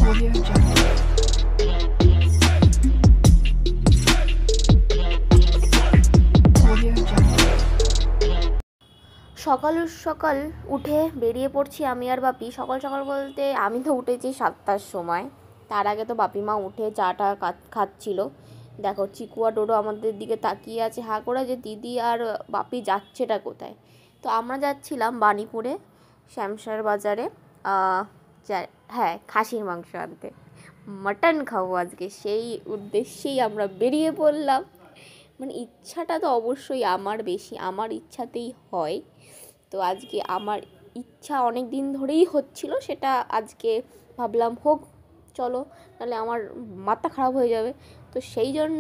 সকাল সকাল উঠে বেরিয়ে পড়ছি আমি আর বাপি। সকাল সকাল বলতে আমি তো উঠেছি 7টার সময়। তার আগে তো বাপি মা উঠে চাটা খাচ্ছিল। দেখো চিকু আর ডোডো আমাদের দিকে তাকিয়ে আছে হা করে যে দিদি আর বাপি যাচ্ছেটা কোথায়। তো আমরা যাচ্ছিলাম বাণীপুরে শ্যামসার বাজারে, হ্যাঁ খাসির মাংস আনতে, মাটন খাবো আজকে। সেই উদ্দেশ্যেই আমরা বেরিয়ে পড়লাম। মানে ইচ্ছাটা তো অবশ্যই আমার বেশি, আমার ইচ্ছাতেই হয়। তো আজকে আমার ইচ্ছা অনেক দিন ধরেই হচ্ছিল, সেটা আজকে ভাবলাম হোক, চলো, নাহলে আমার মাথা খারাপ হয়ে যাবে। তো সেই জন্য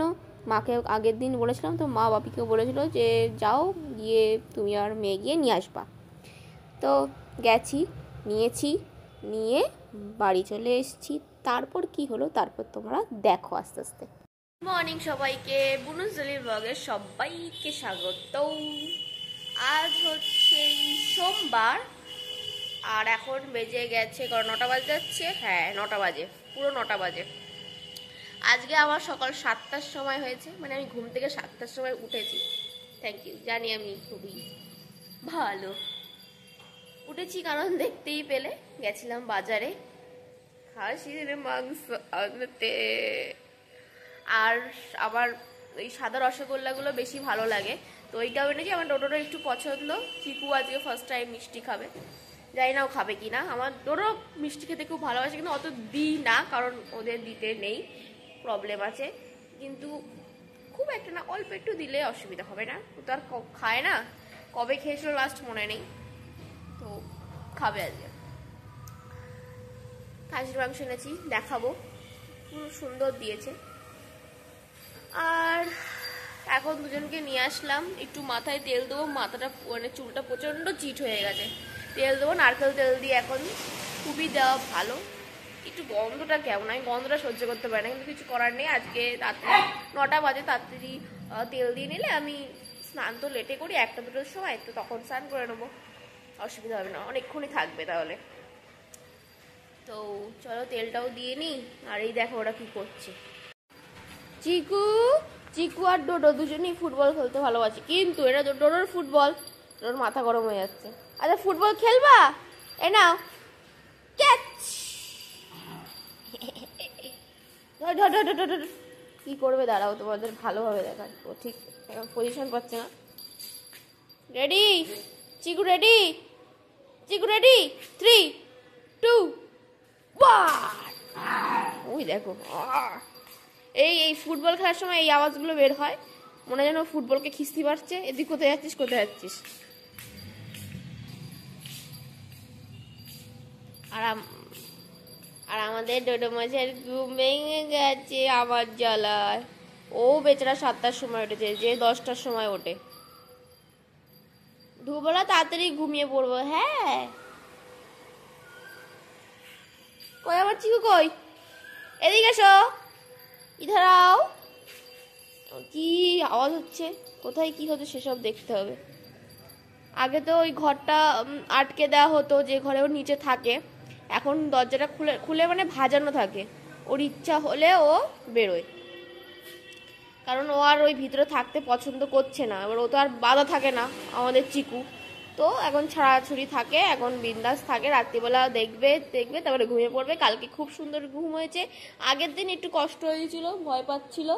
মাকে আগের দিন বলেছিলাম, তো মা বাপিকেও বলেছিল যে যাও গিয়ে তুমি আর মেয়ে গিয়ে নিয়ে আসবা। তো গেছি, নিয়ে বাড়ি চলে এসেছি। তারপর কি হলো তারপর তোমরা দেখো আস্তে আস্তে। মর্নিং সবাইকে, বুনুজলি ব্লগে সবাইকে স্বাগত। আজ হচ্ছে সোমবার আর এখন বেজে গেছে 9টা বাজে যাচ্ছে, হ্যাঁ 9টা বাজে, পুরো 9টা বাজে। আজকে আমার সকাল 7টার সময় হয়েছে, মানে আমি ঘুম থেকে 7টার সময় উঠেছি। থ্যাংক ইউ, জানি আমি খুবই ভালো উঠেছি, কারণ দেখতেই পেলে গেছিলাম বাজারে খাসির মাংস আনতে। আর আবার ওই সাদা রসগোল্লাগুলো বেশি ভালো লাগে, তো ওইটাও এনেছি। আমার ডোডোরও একটু পছন্দ। চিকু আজকে ফার্স্ট টাইম মিষ্টি খাবে, জানি না ও খাবে কি না। আমার ডোডো মিষ্টি খেতে খুব ভালোবাসে, কিন্তু অত দিই না, কারণ ওদের দিতে নেই, প্রবলেম আছে। কিন্তু খুব একটা না, অল্প একটু দিলে অসুবিধা হবে না। ও তো আর খায় না, কবে খেয়েছিল লাস্ট মনে নেই, তো খাবে আজকে। খাসির মাংস এনেছি, দেখাবো, খুব সুন্দর দিয়েছে। আর এখন দুজনকে নিয়ে আসলাম, একটু মাথায় তেল দেবো, মাথাটা মানে চুলটা প্রচণ্ড চিট হয়ে গেছে। তেল দেবো, নারকেল তেল দিয়ে, এখন খুবই দেওয়া ভালো। একটু গন্ধটা কেমন, আমি গন্ধটা সহ্য করতে পারি না, কিন্তু কিছু করার নেই। আজকে রাত্রে 9টা বাজে, তাড়াতাড়ি তেল দিয়ে নিলে আমি স্নান তো লেটে করি 1টা-2টোর সময়, তো তখন স্নান করে নেবো, অসুবিধা হবে না, অনেকক্ষণই থাকবে তাহলে। তো চলো তেলটাও দিয়ে নিই। আর এই দেখো ওরা কি করছে, চিকু আর ডোডো দুজনেই ফুটবল খেলতে ভালোবাসে, কিন্তু এটা ডোডোর ফুটবল, ডোডোর মাথা গরম হয়ে যাচ্ছে। আচ্ছা ফুটবল খেলবা, এ নাও ক্যাচ। কি করবে দাঁড়াও, তোমাদের ভালোভাবে দেখার, ও ঠিক এখন পজিশন পাচ্ছে না। রেডি চিকু, রেডি 3, 2, 1। ওই দেখো, এই ফুটবল খেলার সময় এই আওয়াজগুলো বের হয়, মনে যেন ফুটবলকে খিস্তি পারছে। এদিক কোথায় যাচ্ছিস? আর আমাদের ডোডো মাছের ঘুম ভেঙে গেছে আমার জ্বালায়। ও বেচারা 7টার সময় উঠেছে, যে 10টার সময় ওঠে। দুপুরবেলা তাড়াতাড়ি ঘুমিয়ে পড়বো। হ্যাঁ, কই আমার চিকু, কই? এদিকে এসো, ইধার আও। কি আওয়াজ হচ্ছে, কোথায় কি হচ্ছে সেসব দেখতে হবে। আগে তো ওই ঘরটা আটকে দেওয়া হতো, যে ঘরে ও নিচে থাকে, এখন দরজাটা খুলে মানে ভাজানো থাকে, ওর ইচ্ছা হলে ও বেরোয়, কারণ ও আর ওই ভিতরে থাকতে পছন্দ করছে না। এবার ও তো আর বাধা থাকে না আমাদের চিকু, তো এখন ছাড়াছুড়ি থাকে, এখন বিন্দাস থাকে। রাত্রিবেলা দেখবে তারপরে ঘুমিয়ে পড়বে। কালকে খুব সুন্দর ঘুম হয়েছে, আগের দিন একটু কষ্ট হয়েছিল, ভয় পাচ্ছিল,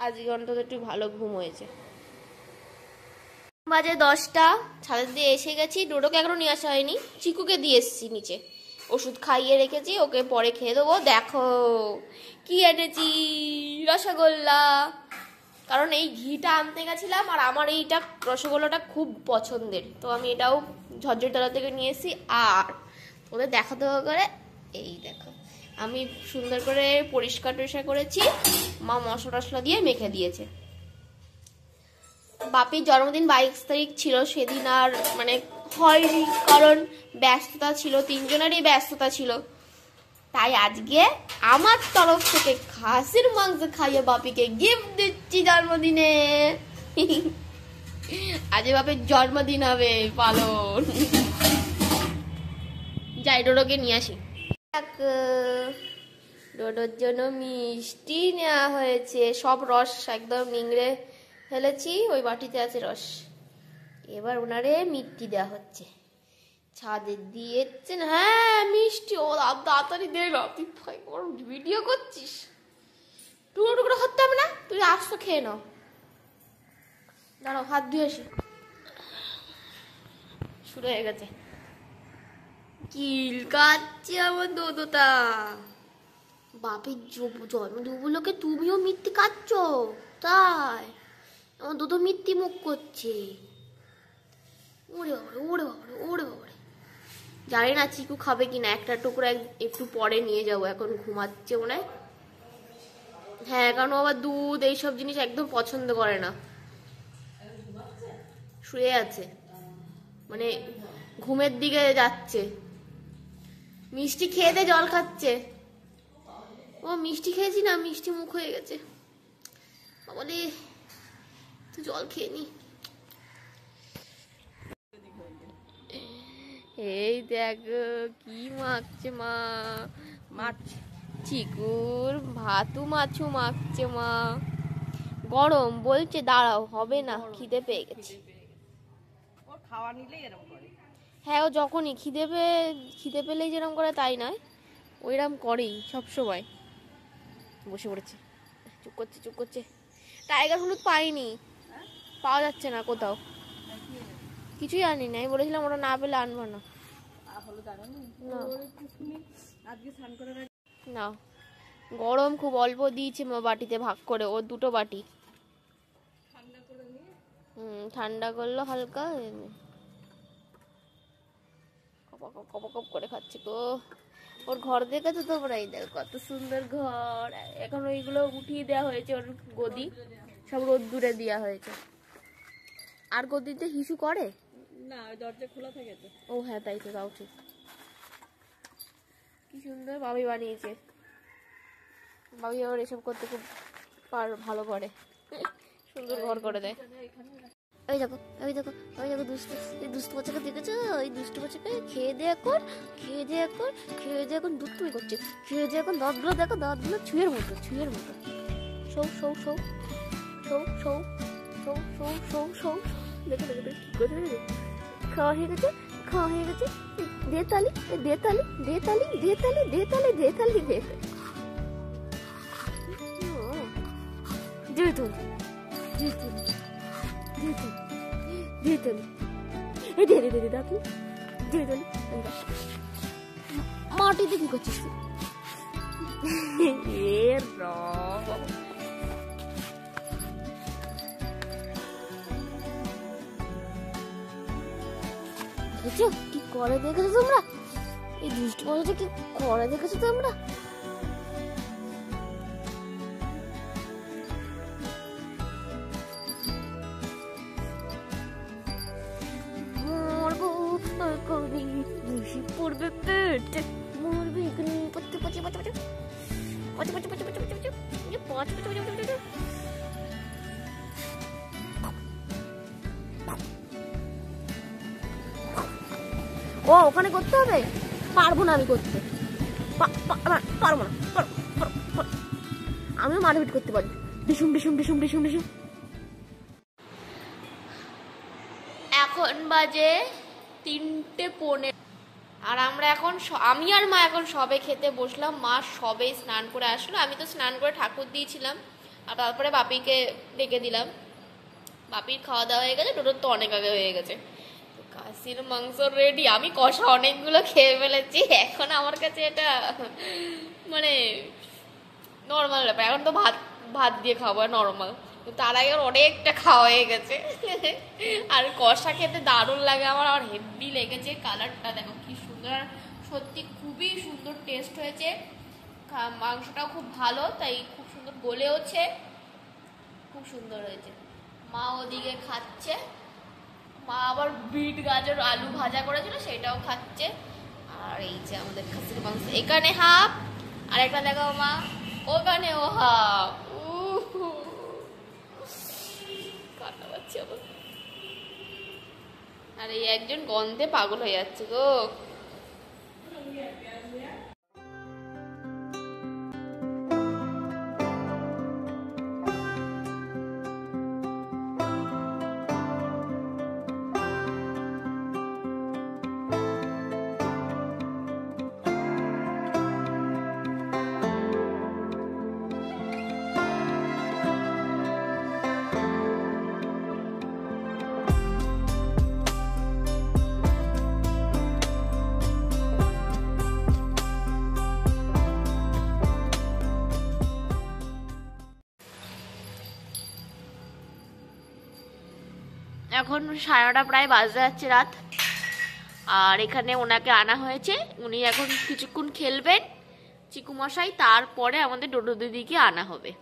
আজকে অন্তত একটু ভালো ঘুম হয়েছে। বাজে 10টা, ছাদের দিয়ে এসে গেছি। ডোডোকে এখনো নিয়ে আসা হয়নি, চিকুকে দিয়ে এসেছি নিচে, ওষুধ খাইয়ে রেখেছি, ওকে পরে খেয়ে দেবো। দেখো কি এনেছি, রসগোল্লা, কারণ এই ঘিটা আনতে গেছিলাম আর আমার এইটা রসগোল্লাটা খুব পছন্দের, তো আমি এটাও ঝরঝরতলা থেকে নিয়ে এসেছি। আর ওদের দেখাতে করে, এই দেখো আমি সুন্দর করে পরিষ্কার করেছি, মা মশলা টশলা দিয়ে মেখে দিয়েছে। বাপির জন্মদিন 22 তারিখ ছিল, সেদিন আর মানে হয়নি, কারণ ব্যস্ততা ছিল, 3জনেরই ব্যস্ততা ছিল। তাই আজকে আমার তরফ থেকে খাসির মাংস খাইয়ে বাপিকে গিফট দিচ্ছি জন্মদিনে। আজ বাপির জন্মদিন হবে পালন। যাই ডোডোকে নিয়ে আসি। ডোডোর জন্য মিষ্টি নেওয়া হয়েছে, সব রস একদম নিংড়ে ফেলেছি, ওই বাটিতে আছে রস। এবার ওনারে মিষ্টি দেওয়া হচ্ছে, ছাদে দিয়েছেন। হ্যাঁ মিষ্টি, ও তাড়াতাড়ি দে না, তুই ভিডিও করছিস, টুকরো টুকরো করতে হবে না, তুই আস্ত খেয়ে নাও। দাঁড়াও হাত ধুয়ে আসি, শুরু হয়ে গেছে। কিল কাচ্ছে আমার দোদোটা, বাপের জন্মদিবগুলোকে তুমিও মিথ্যে কাচ্ছ তাই? আমার দুটো মিথ্যি মুখ করছে। ওরে বাবারে ওরে বাবারে ওরে বাবারে, জানি না চিকু খাবে কিনা, একটা টুকরো একটু পরে নিয়ে যাবো, এখন ঘুমাচ্ছে মনে হয়। হ্যাঁ, কারণ আবার দুধ এইসব জিনিস একদম পছন্দ করে না, শুয়ে আছে, মানে ঘুমের দিকে যাচ্ছে। মিষ্টি খেয়ে দে, জল খাচ্ছে। ও মিষ্টি খেয়েছি না, মিষ্টি মুখ হয়ে গেছে। বলে তুই জল খেয়ে নি। এই দেখো কি মাখছে মা, চিকুর ভাতু মাছু মাখছে মা। গরম বলছে, দাঁড়াও হবে না, খিদে পেয়ে গেছে। হ্যাঁ, ও যখনই খিদে পেলেই যেরকম করে তাই নয়, ওইরকম করেই সব সময়। বসে পড়েছে, চুপ করছে। টাইগার হলুদ পাইনি, পাওয়া যাচ্ছে না কোথাও, কিছুই আনি না। আমি বলেছিলাম ওটা না পেলে আনবো না। না, গরম খুব, অল্প দিয়েছে বাটিতে ভাগ করে, ওর দুটো বাটি। ঠান্ডা করলো হালকা, কপ করে খাচ্ছে গো। ওর ঘর দেখেছো তোমরা? এই দেখো কত সুন্দর ঘর। এখন ওইগুলো উঠিয়ে দেওয়া হয়েছে, ওর গদি সব রোদ্দুরে দেওয়া হয়েছে। আর গদিতে হিসু করে না, দরজা খোলা থাকে তো। ও হ্যাঁ, তাই তো, তাও ঠিক। কি সুন্দর বাবি বানিয়েছে। বাবি আবার এসব করতে খুব ভালো করে, সুন্দর ঘর করে দেয়। ওই দেখো দুষ্টু বাচ্চাকে দেখেছো? ওই দুষ্টু বাচ্চাকে খেয়ে দিয়ে এখন দুষ্টুমি করছে, খেয়ে দিয়ে এখন দাঁতগুলো দেখো, দাঁতগুলো ছুঁয়ের মতো। দেখো কি করে খাওয়া হয়ে গেছে। দে তালি। মাটিতে কি করছিস? দেখেছো কি করে, দেখেছো তোমরা? এই দুষ্টু বাচ্চাটা কি করে দেখেছো তোমরা? পড়বে পেট, মরবে এখানে। ও ওখানে করতে হবে, পারবো না আমি করতে, পারবো না। আমিও মারপিট করতে পারি, ডিসুম। এখন বাজে 3:15, আর আমরা এখন আমি আর মা এখন সবে খেতে বসলাম। মা সবে স্নান করে আসলো, আমি তো স্নান করে ঠাকুর দিয়েছিলাম, আর তারপরে বাপিকে ডেকে দিলাম। বাপির খাওয়া দাওয়া হয়ে গেছে, টোটোর তো অনেক আগে হয়ে গেছে। খাসির মাংস রেডি, আমি কষা অনেকগুলো খেয়ে ফেলেছি। এখন আমার কাছে এটা মানে নর্মাল ব্যাপার, এখন তো ভাত দিয়ে খাবো নর্মাল, তার আগে অনেকটা খাওয়া হয়ে গেছে। আর কষা খেতে দারুণ লাগে আমার হেভি লেগেছে। কালারটা দেখো কি সুন্দর, সত্যি খুবই সুন্দর টেস্ট হয়েছে। মাংসটাও খুব ভালো, তাই খুব সুন্দর গলেওছে, খুব সুন্দর হয়েছে। মা ওদিকে খাচ্ছে, মা আবার বিট গাজর আলু ভাজা করেছিল সেটাও খাচ্ছে। আর এই যে আমাদের খাসির মাংস এখানে হাফ, আর একটা দেখাও মা, ওখানেও হাফ। কান্না পাচ্ছে আবার, আর এই একজন গন্ধে পাগল হয়ে যাচ্ছে গো। এখন 9:30 প্রায় বাজতে যাচ্ছে রাত। আর এখানে ওনাকে আনা হয়েছে, উনি এখন কিছুক্ষণ খেলবেন চিকু মশাই, তারপরে আমাদের ডোডো দিদিকে আনা হবে।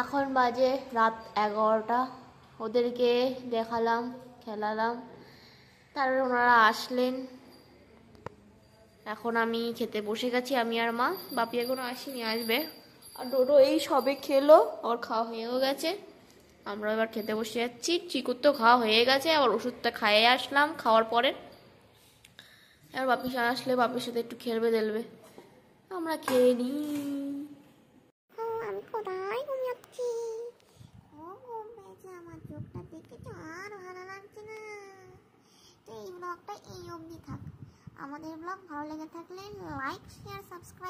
এখন বাজে রাত 11টা, ওদেরকে দেখালাম, খেলালাম, তারপরে ওনারা আসলেন। এখন আমি খেতে বসে গেছি, আমি আর মা। বাপি এখনো আসেনি, আসবে। আর ডোডো এই সবে খেলো, ওর খাওয়া হয়েও গেছে। আমরা এবার খেতে বসে যাচ্ছি। চিকুর তো খাওয়া হয়ে গেছে, আবার ওষুধটা খাইয়ে আসলাম খাওয়ার পরে। এবার বাপি আসলে বাপির সাথে একটু খেলবে দেলবে, আমরা খেয়ে নিই। আমি কোথায় ঘুমিয়েছি? ও ঘুম পেয়েছে, আমার চোখটা দেখে তো আর ভালো লাগছে না। তো এই ব্লগটা এই অবধি থাক। আমাদের ব্লগ ভালো লেগে থাকলে লাইক, শেয়ার, সাবস্ক্রাইব